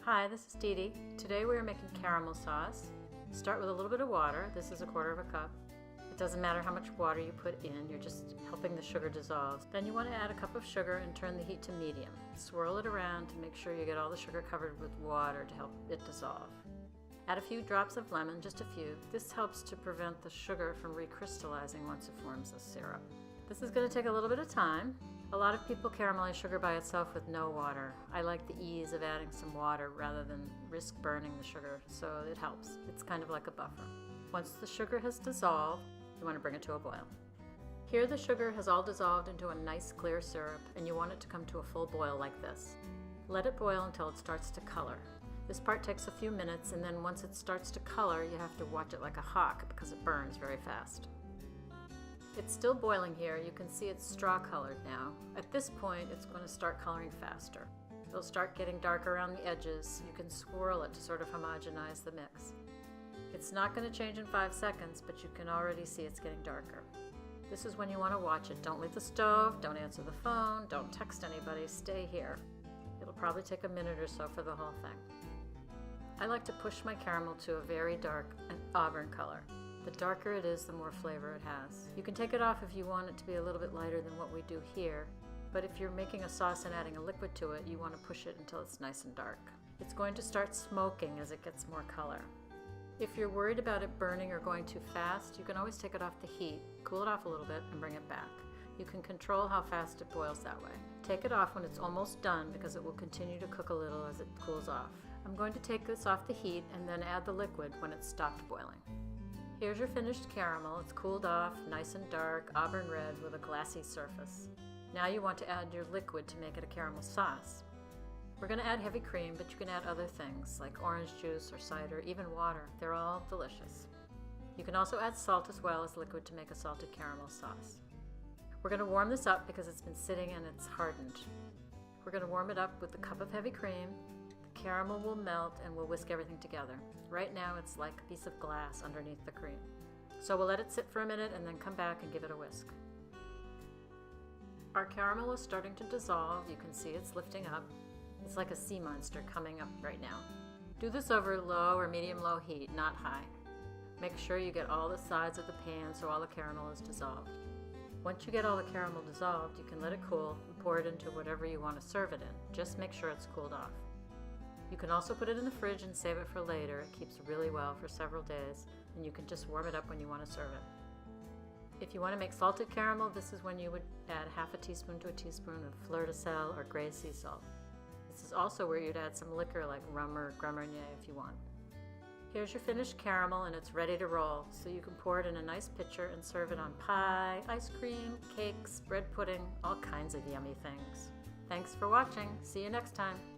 Hi, this is Didi. Today we are making caramel sauce. Start with a little bit of water. This is 1/4 cup. It doesn't matter how much water you put in, you're just helping the sugar dissolve. Then you want to add a cup of sugar and turn the heat to medium. Swirl it around to make sure you get all the sugar covered with water to help it dissolve. Add a few drops of lemon, just a few. This helps to prevent the sugar from recrystallizing once it forms a syrup. This is going to take a little bit of time. A lot of people caramelize sugar by itself with no water. I like the ease of adding some water rather than risk burning the sugar, so it helps. It's kind of like a buffer. Once the sugar has dissolved, you want to bring it to a boil. Here the sugar has all dissolved into a nice clear syrup, and you want it to come to a full boil like this. Let it boil until it starts to color. This part takes a few minutes, and then once it starts to color, you have to watch it like a hawk because it burns very fast. It's still boiling here. You can see it's straw colored now. At this point, it's going to start coloring faster. It'll start getting dark around the edges. You can swirl it to sort of homogenize the mix. It's not going to change in 5 seconds, but you can already see it's getting darker. This is when you want to watch it. Don't leave the stove, don't answer the phone, don't text anybody, stay here. It'll probably take a minute or so for the whole thing. I like to push my caramel to a very dark auburn color. The darker it is, the more flavor it has. You can take it off if you want it to be a little bit lighter than what we do here, but if you're making a sauce and adding a liquid to it, you want to push it until it's nice and dark. It's going to start smoking as it gets more color. If you're worried about it burning or going too fast, you can always take it off the heat, cool it off a little bit, and bring it back. You can control how fast it boils that way. Take it off when it's almost done because it will continue to cook a little as it cools off. I'm going to take this off the heat and then add the liquid when it's stopped boiling. Here's your finished caramel. It's cooled off, nice and dark, auburn red with a glassy surface. Now you want to add your liquid to make it a caramel sauce. We're going to add heavy cream, but you can add other things like orange juice or cider, even water. They're all delicious. You can also add salt as well as liquid to make a salted caramel sauce. We're going to warm this up because it's been sitting and it's hardened. We're going to warm it up with a cup of heavy cream. The caramel will melt and we'll whisk everything together. Right now it's like a piece of glass underneath the cream. So we'll let it sit for a minute and then come back and give it a whisk. Our caramel is starting to dissolve. You can see it's lifting up. It's like a sea monster coming up right now. Do this over low or medium-low heat, not high. Make sure you get all the sides of the pan so all the caramel is dissolved. Once you get all the caramel dissolved, you can let it cool and pour it into whatever you want to serve it in. Just make sure it's cooled off. You can also put it in the fridge and save it for later. It keeps really well for several days, and you can just warm it up when you want to serve it. If you want to make salted caramel, this is when you would add half a teaspoon to a teaspoon of fleur de sel or gray sea salt. This is also where you'd add some liquor like rum or Grand Marnier if you want. Here's your finished caramel and it's ready to roll, so you can pour it in a nice pitcher and serve it on pie, ice cream, cakes, bread pudding, all kinds of yummy things. Thanks for watching. See you next time.